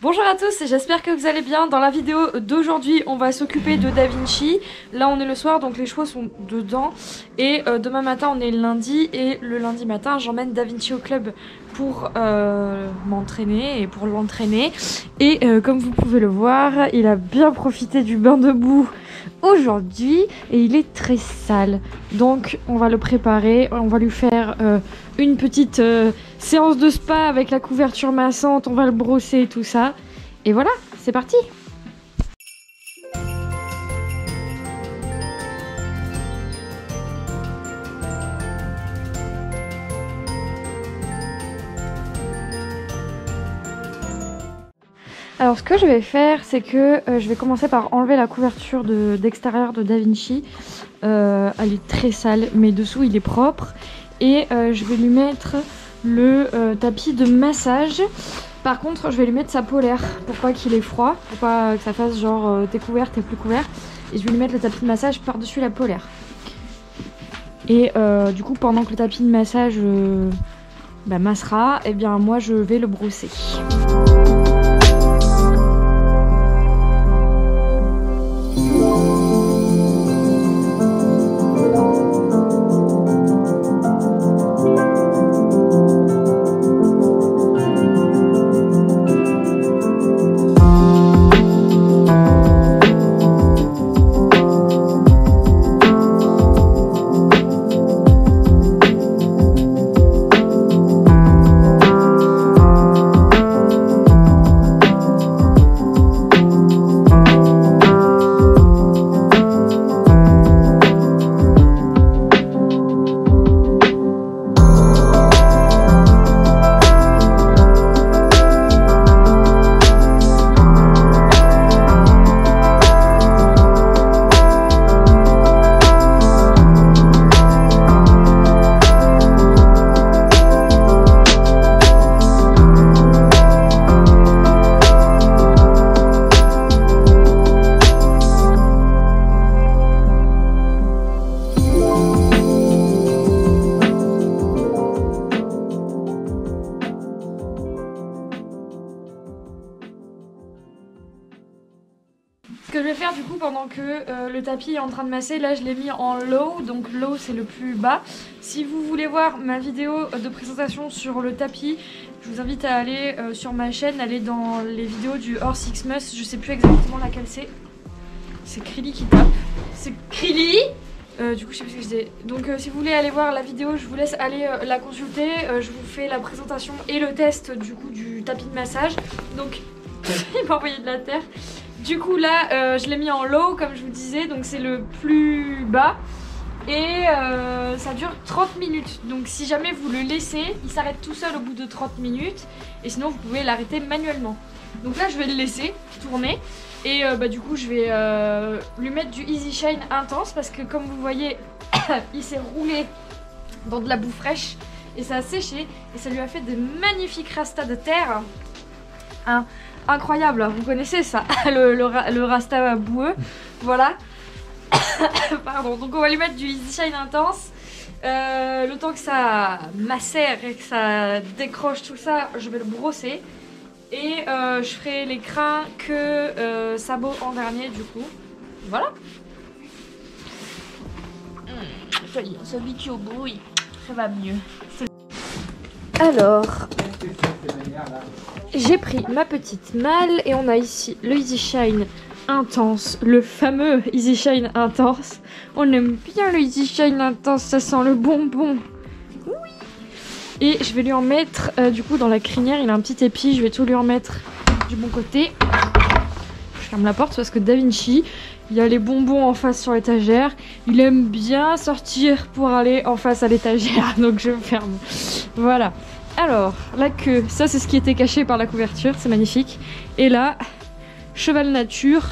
Bonjour à tous, j'espère que vous allez bien. Dans la vidéo d'aujourd'hui, on va s'occuper de DaVinci. Là, on est le soir, donc les chevaux sont dedans. Et demain matin, on est le lundi. Et le lundi matin, j'emmène DaVinci au club pour m'entraîner et pour l'entraîner. Et comme vous pouvez le voir, il a bien profité du bain de boue aujourd'hui. Et il est très sale. Donc, on va le préparer. On va lui faire une petite séance de spa avec la couverture massante. On va le brosser et tout ça. Et voilà, c'est parti! Alors ce que je vais faire, c'est que je vais commencer par enlever la couverture d'extérieur de DaVinci. Elle est très sale, mais dessous il est propre. Et je vais lui mettre le tapis de massage. Par contre, je vais lui mettre sa polaire pour pas qu'il ait froid, pour pas que ça fasse genre t'es couvert, t'es plus couvert. Et je vais lui mettre le tapis de massage par-dessus la polaire. Et du coup, pendant que le tapis de massage massera, eh bien moi je vais le brosser. Ce que je vais faire du coup pendant que le tapis est en train de masser, là je l'ai mis en low, donc low c'est le plus bas. Si vous voulez voir ma vidéo de présentation sur le tapis, je vous invite à aller sur ma chaîne, aller dans les vidéos du Horse Xmas, je sais plus exactement laquelle c'est. C'est Krilly qui tape. C'est Krilly. Du coup je sais plus ce que je disais. Donc si vous voulez aller voir la vidéo, je vous laisse aller la consulter. Je vous fais la présentation et le test du coup du tapis de massage. Donc il m'a envoyé de la terre. Du coup là je l'ai mis en low comme je vous disais, donc c'est le plus bas. Et ça dure 30 minutes. Donc si jamais vous le laissez, il s'arrête tout seul au bout de 30 minutes. Et sinon vous pouvez l'arrêter manuellement. Donc là je vais le laisser tourner. Et du coup je vais lui mettre du Easy Shine intense. Parce que comme vous voyez il s'est roulé dans de la boue fraîche. Et ça a séché. Et ça lui a fait de magnifiques rastas de terre. Incroyable, vous connaissez ça, le rasta boueux, voilà. Pardon, donc on va lui mettre du Easy Shine intense. Le temps que ça macère et que ça décroche tout ça, je vais le brosser. Et je ferai les crins que sabot en dernier du coup. Voilà. Ça y est, on s'habitue au bruit, ça va mieux. Alors... j'ai pris ma petite malle et on a ici le Easy Shine intense, le fameux Easy Shine intense. On aime bien le Easy Shine intense, ça sent le bonbon. Oui. Et je vais lui en mettre du coup dans la crinière, il a un petit épi, je vais tout lui en mettre du bon côté. Je ferme la porte parce que DaVinci, il y a les bonbons en face sur l'étagère. Il aime bien sortir pour aller en face à l'étagère, donc je ferme. Voilà. Alors, la queue, ça c'est ce qui était caché par la couverture, c'est magnifique. Et là, cheval nature,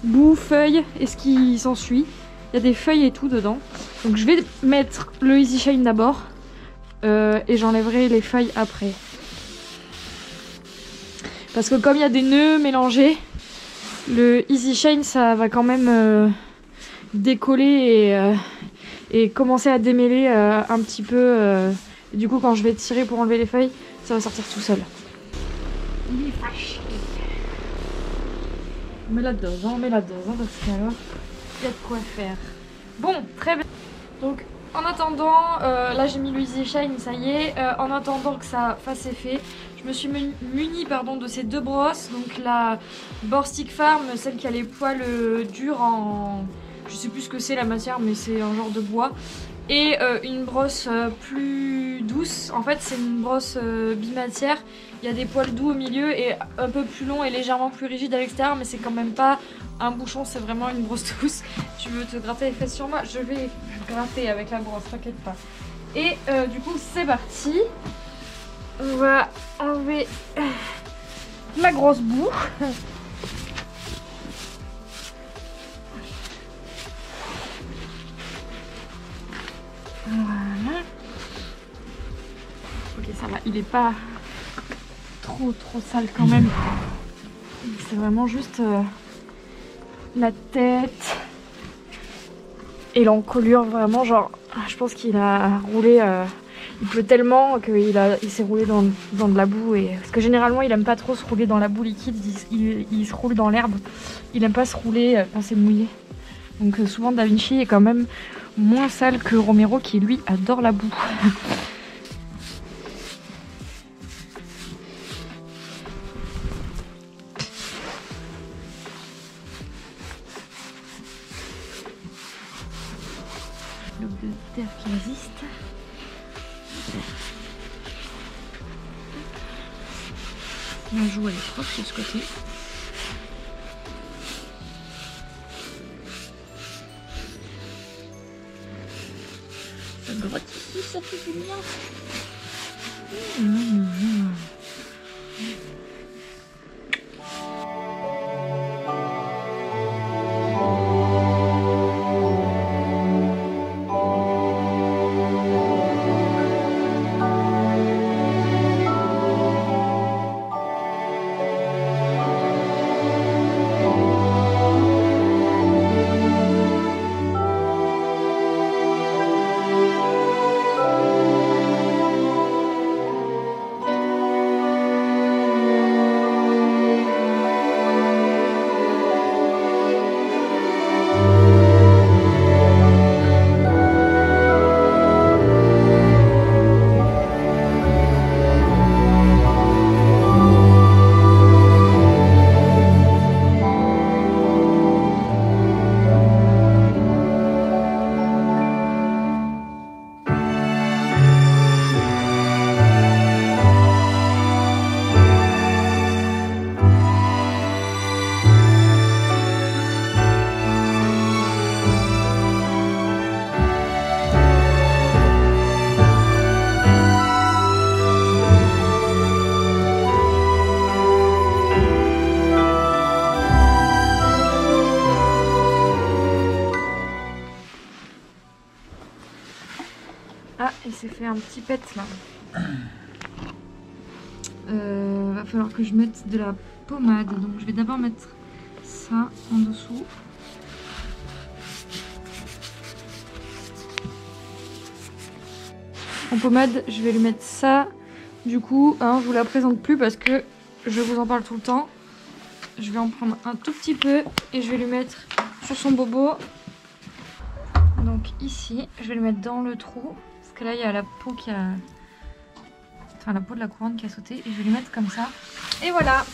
boue, feuilles et ce qui s'ensuit. Il y a des feuilles et tout dedans. Donc je vais mettre le Easy Shine d'abord et j'enlèverai les feuilles après. Parce que comme il y a des nœuds mélangés, le Easy Shine ça va quand même décoller et commencer à démêler un petit peu. Et du coup, quand je vais tirer pour enlever les feuilles, ça va sortir tout seul. Il est fâché. On met la dose, hein, on met la dose, hein, parce qu'alors, il y a de quoi faire. Bon, très bien. Donc, en attendant, là j'ai mis le Easy Shine, ça y est. En attendant que ça fasse effet, je me suis munie de ces deux brosses. Donc la Borstic Farm, celle qui a les poils durs en... Je sais plus ce que c'est la matière, mais c'est un genre de bois. Et une brosse plus douce. En fait, c'est une brosse bimatière. Il y a des poils doux au milieu et un peu plus long et légèrement plus rigide à l'extérieur, mais c'est quand même pas un bouchon, c'est vraiment une brosse douce. Tu veux te gratter les fesses sur moi? Je vais gratter avec la brosse, t'inquiète pas. Et du coup, c'est parti. On va enlever la grosse boue. Voilà. Ok, ça va, il est pas trop sale quand même. C'est vraiment juste la tête et l'encolure, vraiment genre, je pense qu'il a roulé, il pleut tellement qu'il s'est roulé dans de la boue. Parce que généralement il aime pas trop se rouler dans la boue liquide, il se roule dans l'herbe, il aime pas se rouler quand c'est mouillé. Donc souvent Da Vinci est quand même moins sale que Romero qui lui adore la boue. Bloc de terre qui résiste. La joue elle est propre de ce côté. Ça gratte ici, ça fait du bien. Ah, il s'est fait un petit pet là. Va falloir que je mette de la pommade. Donc je vais d'abord mettre ça en dessous. En pommade, je vais lui mettre ça. Du coup, hein, je vous la présente plus parce que je vous en parle tout le temps. Je vais en prendre un tout petit peu et je vais lui mettre sur son bobo. Donc ici, je vais le mettre dans le trou. Parce que là, il y a la peau qui a... Enfin, la peau de la couronne qui a sauté. Et je vais lui mettre comme ça. Et voilà.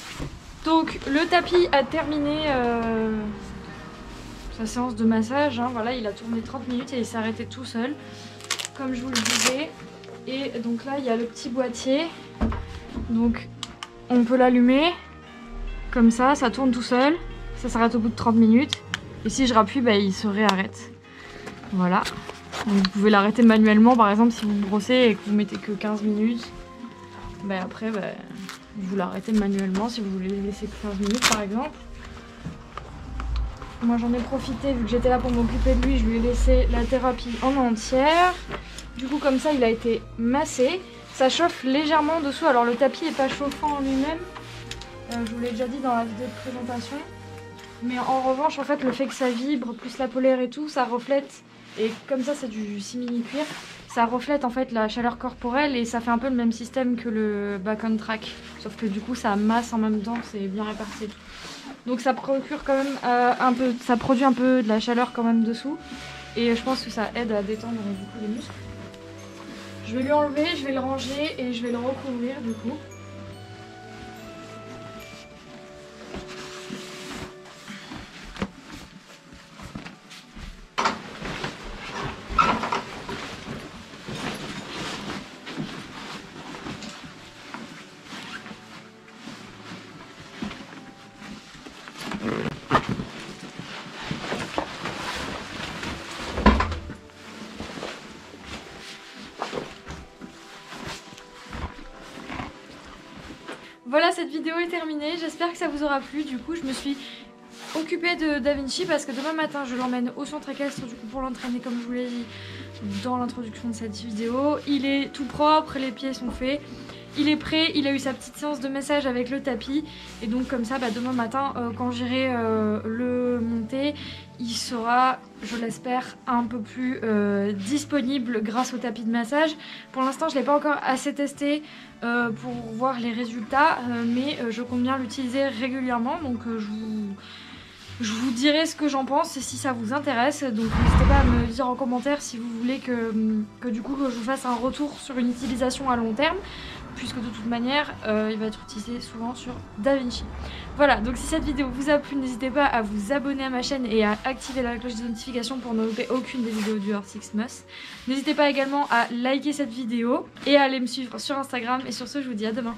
Donc, le tapis a terminé sa séance de massage. Hein. Voilà, il a tourné 30 minutes et il s'est arrêté tout seul. Comme je vous le disais. Et donc là, il y a le petit boîtier. Donc, on peut l'allumer. Comme ça tourne tout seul. Ça s'arrête au bout de 30 minutes. Et si je rappuie, bah, il se réarrête. Voilà. Donc, vous pouvez l'arrêter manuellement, par exemple, si vous brossez et que vous mettez que 15 minutes. Bah, après, bah, vous l'arrêtez manuellement si vous voulez laisser que 15 minutes, par exemple. Moi, j'en ai profité, vu que j'étais là pour m'occuper de lui, je lui ai laissé la thérapie en entière. Du coup, comme ça, il a été massé. Ça chauffe légèrement dessous. Alors, le tapis n'est pas chauffant en lui-même. Je vous l'ai déjà dit dans la vidéo de présentation. Mais en revanche, en fait, le fait que ça vibre, plus la polaire et tout, ça reflète Et comme ça c'est du simili cuir, ça reflète en fait la chaleur corporelle et ça fait un peu le même système que le back on track. Sauf que du coup ça masse en même temps, c'est bien réparti et tout. Donc ça procure quand même ça produit un peu de la chaleur quand même dessous. Et je pense que ça aide à détendre du coup les muscles. Je vais lui enlever, je vais le ranger et je vais le recouvrir du coup. Voilà, cette vidéo est terminée, j'espère que ça vous aura plu. Du coup je me suis occupée de DaVinci parce que demain matin je l'emmène au centre équestre du coup pour l'entraîner comme je vous l'ai dit dans l'introduction de cette vidéo. Il est tout propre, les pieds sont faits, il est prêt, il a eu sa petite séance de massage avec le tapis et donc comme ça demain matin quand j'irai le monter, il sera, je l'espère, un peu plus disponible grâce au tapis de massage. Pour l'instant je ne l'ai pas encore assez testé pour voir les résultats, mais je compte bien l'utiliser régulièrement, donc je vous dirai ce que j'en pense et si ça vous intéresse. Donc n'hésitez pas à me dire en commentaire si vous voulez que du coup je vous fasse un retour sur une utilisation à long terme, puisque de toute manière il va être utilisé souvent sur DaVinci. Voilà, donc si cette vidéo vous a plu, n'hésitez pas à vous abonner à ma chaîne et à activer la cloche de notification pour ne louper aucune des vidéos du Horse6Muss. N'hésitez pas également à liker cette vidéo et à aller me suivre sur Instagram, et sur ce je vous dis à demain.